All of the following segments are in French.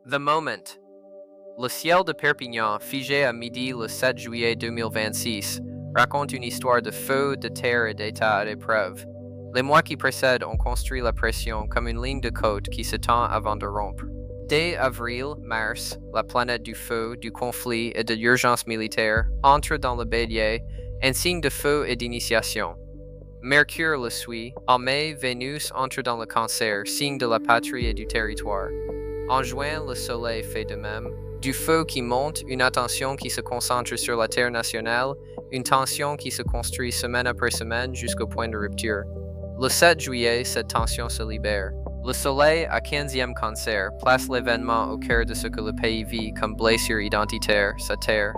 The Moment. Le ciel de Perpignan, figé à midi le 7 juillet 2026, raconte une histoire de feu, de terre et d'état à l'épreuve. Les mois qui précèdent ont construit la pression comme une ligne de côte qui se tend avant de rompre. Dès avril-mars, la planète du feu, du conflit et de l'urgence militaire entre dans le bélier, un signe de feu et d'initiation. Mercure le suit. En mai, Vénus entre dans le cancer, signe de la patrie et du territoire. En juin, le soleil fait de même. Du feu qui monte, une attention qui se concentre sur la terre nationale, une tension qui se construit semaine après semaine jusqu'au point de rupture. Le 7 juillet, cette tension se libère. Le soleil, à 15e cancer, place l'événement au cœur de ce que le pays vit comme blessure identitaire, sa terre.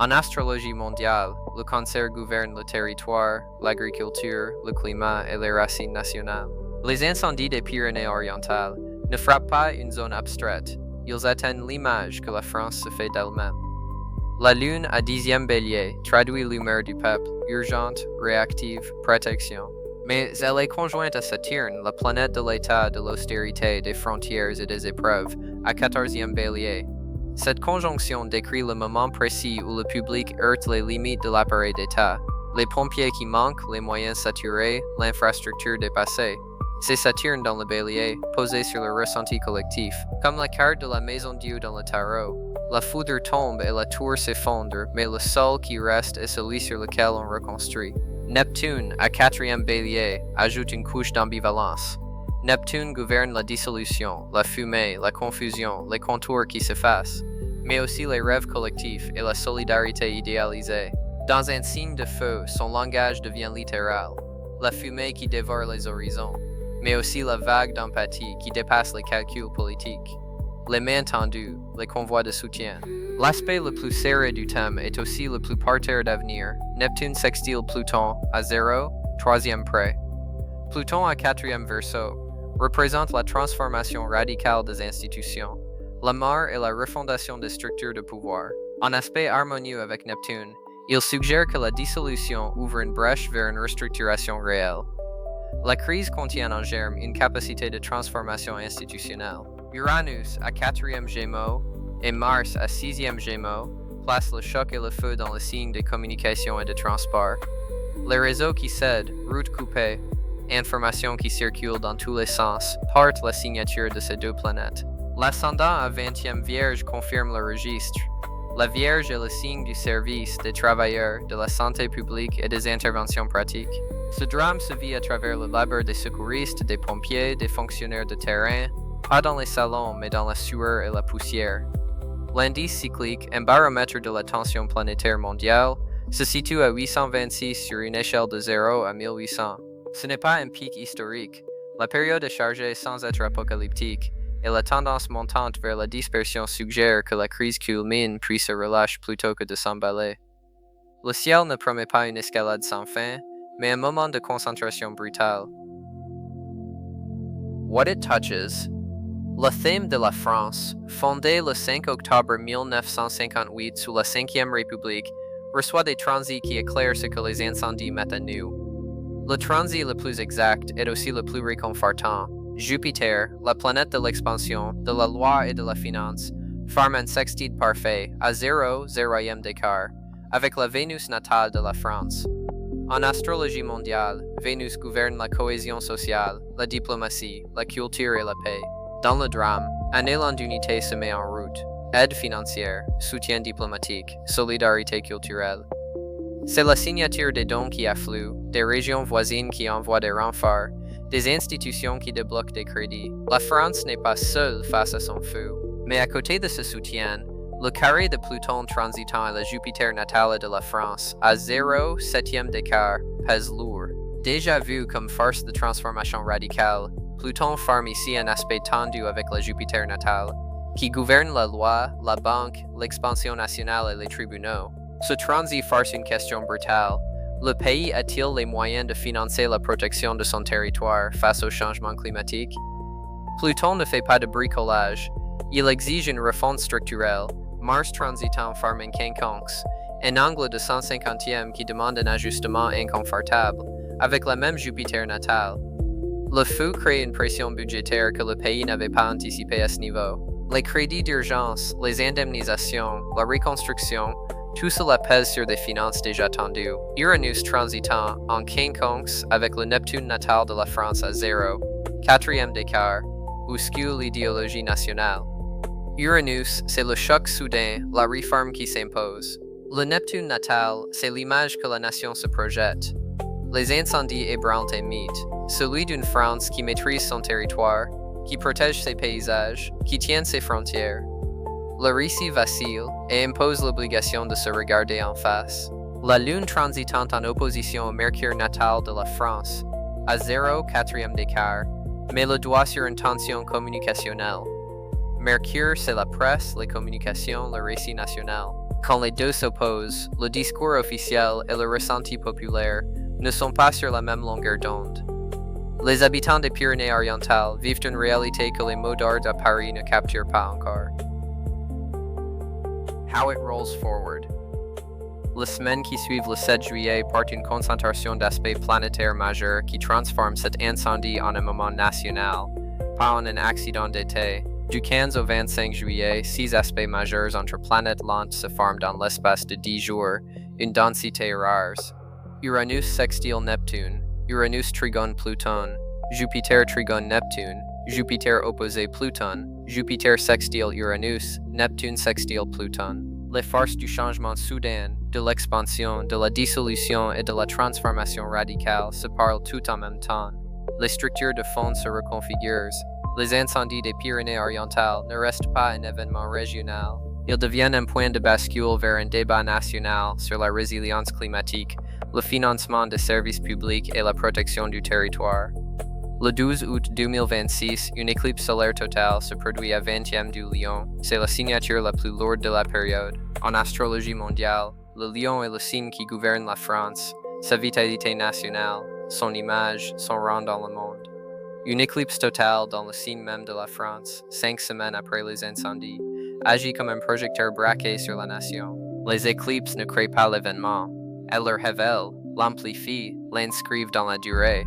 En astrologie mondiale, le cancer gouverne le territoire, l'agriculture, le climat et les racines nationales. Les incendies des Pyrénées-Orientales ne frappent pas une zone abstraite, ils atteignent l'image que la France se fait d'elle-même. La lune à 10e bélier traduit l'humeur du peuple, urgente, réactive, protection. Mais elle est conjointe à Saturne, la planète de l'état, de l'austérité, des frontières et des épreuves, à 14e bélier. Cette conjonction décrit le moment précis où le public heurte les limites de l'appareil d'État, les pompiers qui manquent, les moyens saturés, l'infrastructure dépassée. C'est Saturne dans le bélier, posé sur le ressenti collectif, comme la carte de la maison Dieu dans le tarot. La foudre tombe et la tour s'effondre, mais le sol qui reste est celui sur lequel on reconstruit. Neptune, à 4e bélier, ajoute une couche d'ambivalence. Neptune gouverne la dissolution, la fumée, la confusion, les contours qui s'effacent, mais aussi les rêves collectifs et la solidarité idéalisée. Dans un signe de feu, son langage devient littéral, la fumée qui dévore les horizons, mais aussi la vague d'empathie qui dépasse les calculs politiques. Les mains tendues, les convois de soutien. L'aspect le plus serré du thème est aussi le plus porteur d'avenir. Neptune sextile Pluton à 0, 3e près. Pluton à 4e verseau représente la transformation radicale des institutions, la mort et la refondation des structures de pouvoir. En aspect harmonieux avec Neptune, il suggère que la dissolution ouvre une brèche vers une restructuration réelle. La crise contient en germe une capacité de transformation institutionnelle. Uranus à 4e Gémeaux et Mars à 6e Gémeaux placent le choc et le feu dans le signe des communications et des transports. Les réseaux qui cèdent, routes coupées, informations qui circulent dans tous les sens, portent la signature de ces deux planètes. L'ascendant à 20e Vierge confirme le registre. La Vierge est le signe du service, des travailleurs, de la santé publique et des interventions pratiques. Ce drame se vit à travers le labeur des secouristes, des pompiers, des fonctionnaires de terrain, pas dans les salons, mais dans la sueur et la poussière. L'indice cyclique, un baromètre de la tension planétaire mondiale, se situe à 826 sur une échelle de 0 à 1800. Ce n'est pas un pic historique. La période est chargée sans être apocalyptique, et la tendance montante vers la dispersion suggère que la crise culmine puis se relâche plutôt que de s'emballer. Le ciel ne promet pas une escalade sans fin, mais un moment de concentration brutale. What it touches. Le thème de la France, fondée le 5 octobre 1958 sous la 5e République, reçoit des transits qui éclairent ce que les incendies mettent à nu. Le transit le plus exact est aussi le plus réconfortant. Jupiter, la planète de l'expansion, de la loi et de la finance, forme un sextile parfait à 0e d'écart, avec la Vénus natale de la France. En astrologie mondiale, Vénus gouverne la cohésion sociale, la diplomatie, la culture et la paix. Dans le drame, un élan d'unité se met en route. Aide financière, soutien diplomatique, solidarité culturelle. C'est la signature des dons qui affluent, des régions voisines qui envoient des renforts, des institutions qui débloquent des crédits. La France n'est pas seule face à son feu, mais à côté de ce soutien, le carré de Pluton transitant à la Jupiter natale de la France, à 0,7e d'écart, pèse lourd. Déjà vu comme force de transformation radicale, Pluton forme ici un aspect tendu avec la Jupiter natale, qui gouverne la loi, la banque, l'expansion nationale et les tribunaux. Ce transit force une question brutale. Le pays a-t-il les moyens de financer la protection de son territoire face au changement climatique? Pluton ne fait pas de bricolage. Il exige une refonte structurelle. Mars transitant forme un quinconce, un angle de 150e qui demande un ajustement inconfortable, avec la même Jupiter natale. Le feu crée une pression budgétaire que le pays n'avait pas anticipée à ce niveau. Les crédits d'urgence, les indemnisations, la reconstruction, tout cela pèse sur des finances déjà tendues. Uranus transitant en quinconce avec le Neptune natal de la France à 0, quatrième décart, bouscule l'idéologie nationale. Uranus, c'est le choc soudain, la réforme qui s'impose. Le Neptune natal, c'est l'image que la nation se projette. Les incendies ébranlent un mythe, celui d'une France qui maîtrise son territoire, qui protège ses paysages, qui tient ses frontières. Le récit vacille et impose l'obligation de se regarder en face. La lune transitante en opposition au Mercure natal de la France, à 0, quatrième décart, met le doigt sur une tension communicationnelle. Mercure, c'est la presse, les communications, le récit national. Quand les deux s'opposent, le discours officiel et le ressenti populaire ne sont pas sur la même longueur d'onde. Les habitants des Pyrénées-Orientales vivent une réalité que les mots d'ordre à Paris ne capturent pas encore. How it rolls forward. Les semaines qui suivent le 7 juillet portent une concentration d'aspects planétaires majeurs qui transforment cet incendie en un moment national, pas en un accident d'été. Du 15 au 25 juillet, 6 aspects majeurs entre planètes lentes se forment dans l'espace de 10 jours, une densité rare. Uranus sextile Neptune, Uranus trigone Pluton, Jupiter trigone Neptune, Jupiter opposé Pluton, Jupiter sextile Uranus, Neptune sextile Pluton. Les forces du changement soudain, de l'expansion, de la dissolution et de la transformation radicale se parlent tout en même temps. Les structures de fond se reconfigurent. Les incendies des Pyrénées-Orientales ne restent pas un événement régional. Ils deviennent un point de bascule vers un débat national sur la résilience climatique, le financement des services publics et la protection du territoire. Le 12 août 2026, une éclipse solaire totale se produit à 20e du Lion. C'est la signature la plus lourde de la période. En astrologie mondiale, le Lion est le signe qui gouverne la France, sa vitalité nationale, son image, son rang dans le monde. Une éclipse totale dans le signe même de la France, 5 semaines après les incendies, agit comme un projecteur braqué sur la nation. Les éclipses ne créent pas l'événement. Elles le révèlent, l'amplifient, l'inscrivent dans la durée.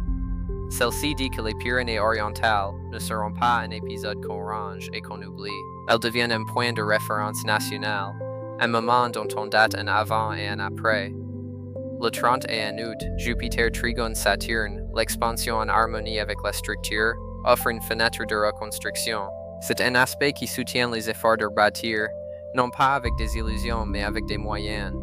Celle-ci dit que les Pyrénées-Orientales ne seront pas un épisode qu'on range et qu'on oublie. Elles deviennent un point de référence national, un moment dont on date un avant et un après. Le 31 août, Jupiter trigone Saturne, l'expansion en harmonie avec la structure, offre une fenêtre de reconstruction. C'est un aspect qui soutient les efforts de bâtir, non pas avec des illusions mais avec des moyens.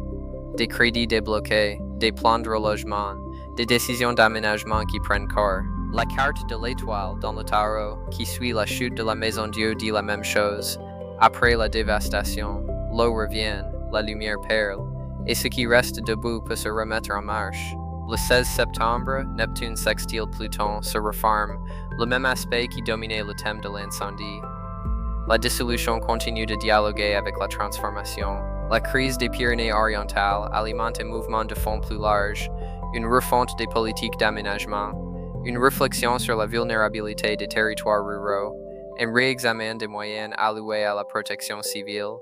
Des crédits débloqués, des plans de relogement, des décisions d'aménagement qui prennent corps. La carte de l'étoile dans le tarot, qui suit la chute de la maison Dieu, dit la même chose. Après la dévastation, l'eau revient, la lumière perle, et ce qui reste debout peut se remettre en marche. Le 16 septembre, Neptune sextile Pluton se reforme, le même aspect qui dominait le thème de l'incendie. La dissolution continue de dialoguer avec la transformation. La crise des Pyrénées-Orientales alimente un mouvement de fond plus large, une refonte des politiques d'aménagement, une réflexion sur la vulnérabilité des territoires ruraux, un réexamen des moyens alloués à la protection civile.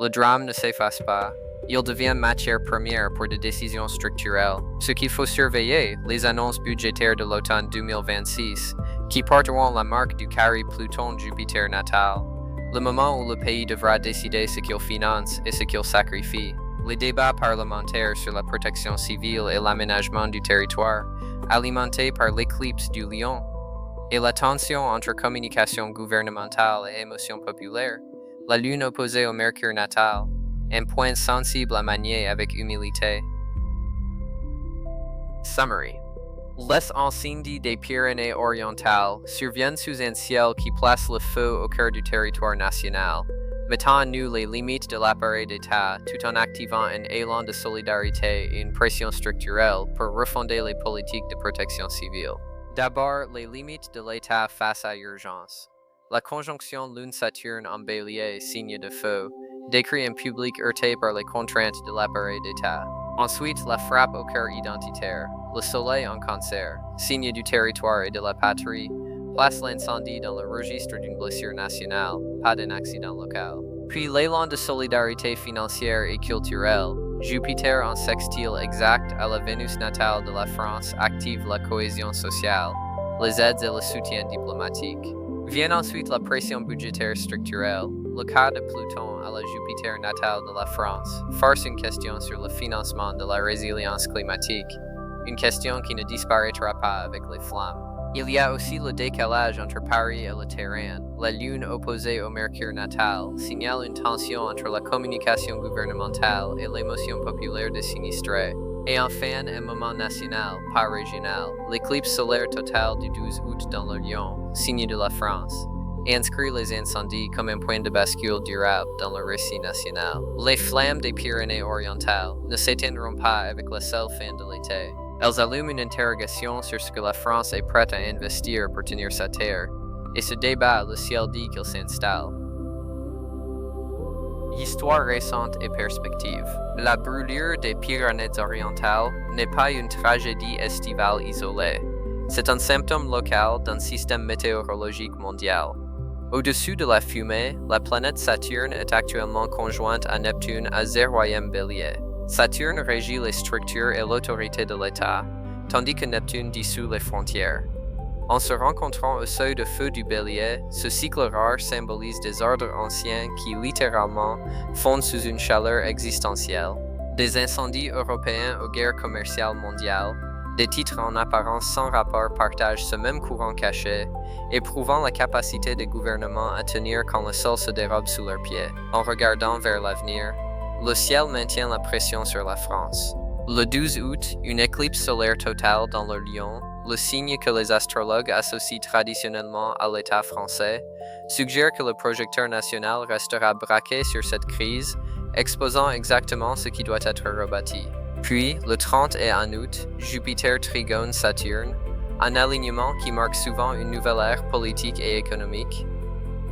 Le drame ne s'efface pas. Il devient matière première pour des décisions structurelles. Ce qu'il faut surveiller, les annonces budgétaires de l'automne 2026, qui porteront la marque du carré Pluton-Jupiter natal. Le moment où le pays devra décider ce qu'il finance et ce qu'il sacrifie. Les débats parlementaires sur la protection civile et l'aménagement du territoire, alimentés par l'éclipse du Lion. Et la tension entre communication gouvernementale et émotion populaire. La lune opposée au Mercure natal. Un point sensible à manier avec humilité. Summary. Les incendies des Pyrénées-Orientales surviennent sous un ciel qui place le feu au cœur du territoire national, mettant à nu les limites de l'appareil d'État tout en activant un élan de solidarité et une pression structurelle pour refonder les politiques de protection civile. D'abord, les limites de l'État face à l'urgence. La conjonction Lune-Saturne en Bélier, signe de feu, décrit un public heurté par les contraintes de l'appareil d'État. Ensuite, la frappe au cœur identitaire. Le soleil en Cancer, signe du territoire et de la patrie, place l'incendie dans le registre d'une blessure nationale, pas d'un accident local. Puis l'élan de solidarité financière et culturelle. Jupiter en sextile exact à la Vénus natale de la France active la cohésion sociale, les aides et le soutien diplomatique. Vient ensuite la pression budgétaire structurelle, le cas de Pluton à la Jupiter natale de la France, force une question sur le financement de la résilience climatique, une question qui ne disparaîtra pas avec les flammes. Il y a aussi le décalage entre Paris et le terrain. La Lune opposée au Mercure natal signale une tension entre la communication gouvernementale et l'émotion populaire des sinistrés. Et enfin, un moment national, pas régional, l'éclipse solaire totale du 12 août dans le Lion, signe de la France, et inscrit les incendies comme un point de bascule durable dans le récit national. Les flammes des Pyrénées-Orientales ne s'éteindront pas avec la seule fin de l'été. Elles allument une interrogation sur ce que la France est prête à investir pour tenir sa terre, et ce débat, le ciel dit qu'il s'installe. Histoire récente et perspective. La brûlure des Pyrénées-Orientales n'est pas une tragédie estivale isolée. C'est un symptôme local d'un système météorologique mondial. Au-dessus de la fumée, la planète Saturne est actuellement conjointe à Neptune à 0e Bélier. Saturne régit les structures et l'autorité de l'État, tandis que Neptune dissout les frontières. En se rencontrant au seuil de feu du Bélier, ce cycle rare symbolise des ordres anciens qui littéralement fondent sous une chaleur existentielle, des incendies européens aux guerres commerciales mondiales, des titres en apparence sans rapport partagent ce même courant caché, éprouvant la capacité des gouvernements à tenir quand le sol se dérobe sous leurs pieds. En regardant vers l'avenir, le ciel maintient la pression sur la France. Le 12 août, une éclipse solaire totale dans le Lion, le signe que les astrologues associent traditionnellement à l'État français, suggère que le projecteur national restera braqué sur cette crise, exposant exactement ce qui doit être rebâti. Puis, le 30 et 1 août, Jupiter trigone Saturne, un alignement qui marque souvent une nouvelle ère politique et économique.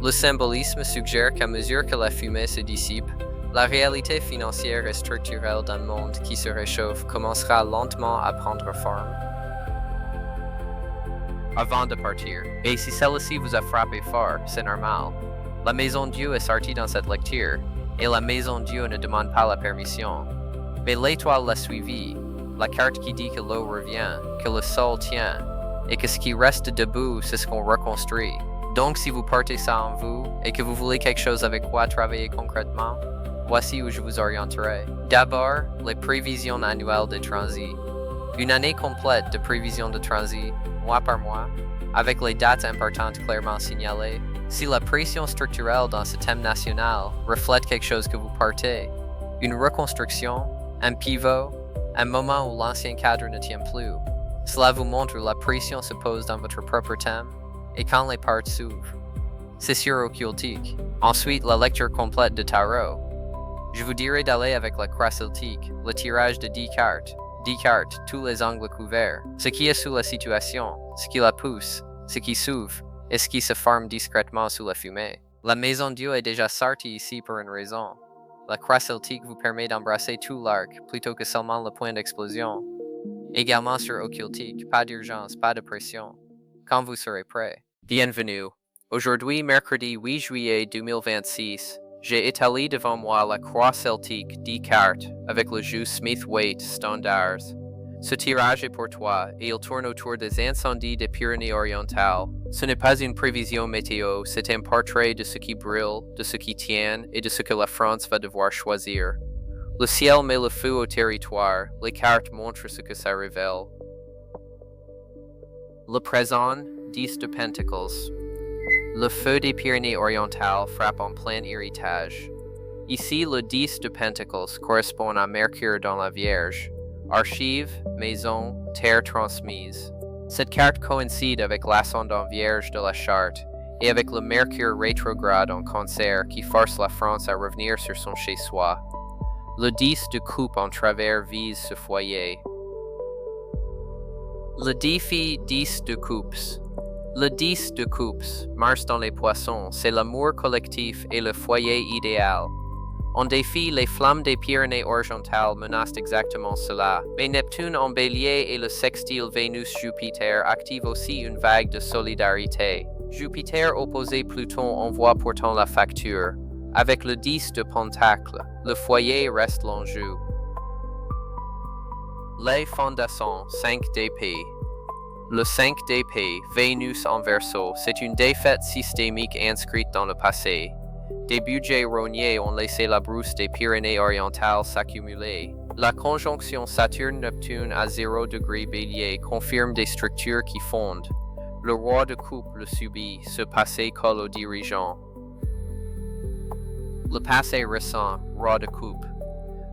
Le symbolisme suggère qu'à mesure que la fumée se dissipe, la réalité financière et structurelle d'un monde qui se réchauffe commencera lentement à prendre forme. Avant de partir, et si celle-ci vous a frappé fort, c'est normal. La Maison Dieu est sortie dans cette lecture, et la Maison Dieu ne demande pas la permission. Mais l'étoile l'a suivi, la carte qui dit que l'eau revient, que le sol tient, et que ce qui reste debout, c'est ce qu'on reconstruit. Donc si vous portez ça en vous, et que vous voulez quelque chose avec quoi travailler concrètement, voici où je vous orienterai. D'abord, les prévisions annuelles des transits. Une année complète de prévisions de transit, mois par mois, avec les dates importantes clairement signalées. Si la pression structurelle dans ce thème national reflète quelque chose que vous portez, une reconstruction, un pivot, un moment où l'ancien cadre ne tient plus, cela vous montre où la pression se pose dans votre propre thème et quand les parts s'ouvrent. C'est sur occultique. Ensuite, la lecture complète de tarot. Je vous dirai d'aller avec la croix celtique, le tirage de 10 cartes, tous les angles couverts, ce qui est sous la situation, ce qui la pousse, ce qui s'ouvre, et ce qui se forme discrètement sous la fumée. La Maison Dieu est déjà sortie ici pour une raison. La croix celtique vous permet d'embrasser tout l'arc, plutôt que seulement le point d'explosion. Également sur occultique, pas d'urgence, pas de pression. Quand vous serez prêt. Bienvenue. Aujourd'hui, mercredi 8 juillet 2026, j'ai étalé devant moi la croix celtique 10 cartes avec le jeu Smith-Waite Standards. Ce tirage est pour toi et il tourne autour des incendies des Pyrénées-Orientales. Ce n'est pas une prévision météo, c'est un portrait de ce qui brûle, de ce qui tient et de ce que la France va devoir choisir. Le ciel met le feu au territoire, les cartes montrent ce que ça révèle. Le présent, 10 de Pentacles. Le feu des Pyrénées-Orientales frappe en plein héritage. Ici, le 10 de Pentacles correspond à Mercure dans la Vierge. Archives, maison, terre transmise. Cette carte coïncide avec l'ascendant Vierge de la charte et avec le Mercure rétrograde en Cancer qui force la France à revenir sur son chez-soi. Le 10 de coupe en travers vise ce foyer. Le défi 10 de coupes. Le 10 de coupes, Mars dans les poissons, c'est l'amour collectif et le foyer idéal. En défi, les flammes des Pyrénées-Orientales menacent exactement cela. Mais Neptune en bélier et le sextile Vénus-Jupiter activent aussi une vague de solidarité. Jupiter opposé Pluton envoie pourtant la facture. Avec le 10 de Pentacle, le foyer reste l'enjeu. Les fondations, 5 d'épée. Le 5 d'épée, Vénus en Verseau, c'est une défaite systémique inscrite dans le passé. Des budgets rognés ont laissé la brousse des Pyrénées-Orientales s'accumuler. La conjonction Saturne-Neptune à 0 degré Bélier confirme des structures qui fondent. Le roi de coupe le subit, ce passé colle aux dirigeants. Le passé récent, roi de coupe.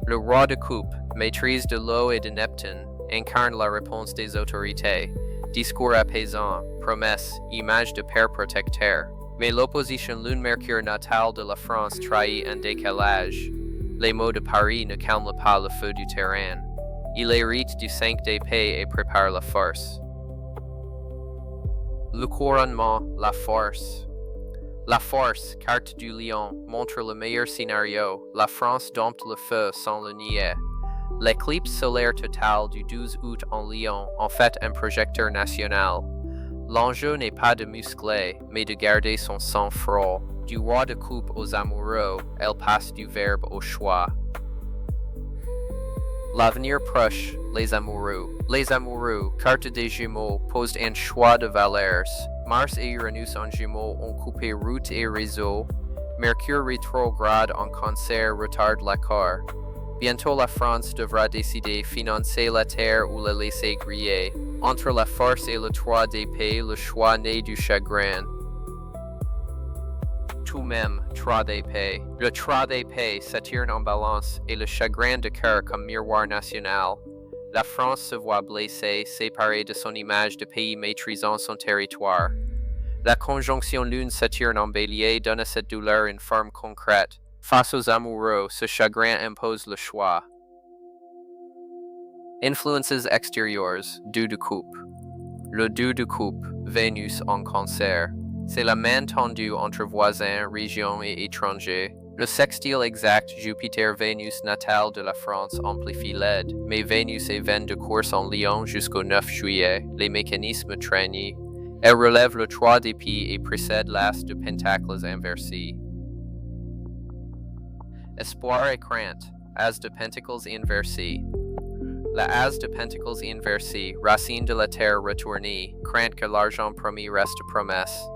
Le roi de coupe, maîtrise de l'eau et de Neptune, incarne la réponse des autorités. Discours apaisant, promesse, image de père protecteur. Mais l'opposition Lune-Mercure natale de la France trahit un décalage. Les mots de Paris ne calment pas le feu du terrain. Il hérite du 5 d'épée et prépare la force. Le couronnement, la force. La force, carte du lion, montre le meilleur scénario. La France dompte le feu sans le nier. L'éclipse solaire totale du 12 août en Lion en fait un projecteur national. L'enjeu n'est pas de muscler, mais de garder son sang-froid. Du roi de coupe aux amoureux, elle passe du verbe au choix. L'avenir proche, les amoureux. Les amoureux, carte des Gémeaux, posent un choix de valeurs. Mars et Uranus en Gémeaux ont coupé route et réseau. Mercure rétrograde en Cancer retarde l'accord. Bientôt la France devra décider financer la terre ou la laisser griller. Entre la force et le 3 d'épée, le choix naît du chagrin. Tout même, 3 d'épée. Le 3 d'épée, Saturne en balance, et le chagrin de cœur comme miroir national. La France se voit blessée, séparée de son image de pays maîtrisant son territoire. La conjonction Lune-Saturne en bélier donne à cette douleur une forme concrète. Face aux amoureux, ce chagrin impose le choix. Influences extérieures, 2 de coupe. Le 2 de coupe, Vénus en Cancer. C'est la main tendue entre voisins, régions et étrangers. Le sextile exact Jupiter-Vénus natal de la France amplifie l'aide, mais Vénus est vaine de course en Lion jusqu'au 9 juillet, les mécanismes traînent. Elle relève le 3 d'épée et précède l'as de pentacles inversé. Espoir et crainte, As de Pentacles inversé. La As de Pentacles inversé, racine de la terre retournée, crainte que l'argent promis reste promesse.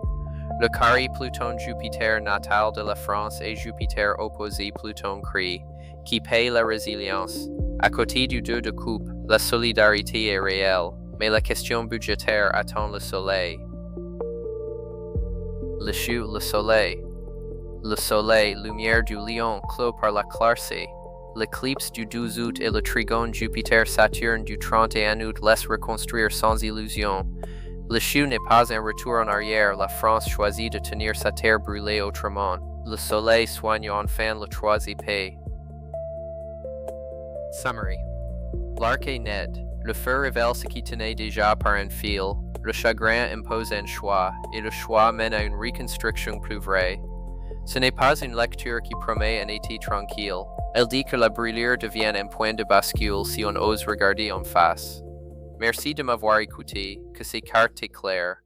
Le carré Pluton-Jupiter natal de la France et Jupiter opposé Pluton-Crée, qui paye la résilience. À côté du 2 de coupe, la solidarité est réelle, mais la question budgétaire attend le soleil. Le soleil. Le soleil, lumière du lion, clos par la clarté. L'éclipse du 12 août et le trigone Jupiter-Saturne du 31 août laissent reconstruire sans illusion. Le chou n'est pas un retour en arrière, la France choisit de tenir sa terre brûlée autrement. Le soleil soigne enfin le 3 épée. Summary. L'arc est net. Le feu révèle ce qui tenait déjà par un fil. Le chagrin impose un choix, et le choix mène à une reconstruction plus vraie. Ce n'est pas une lecture qui promet un été tranquille. Elle dit que la brûlure devient un point de bascule si on ose regarder en face. Merci de m'avoir écouté, que ces cartes éclairent.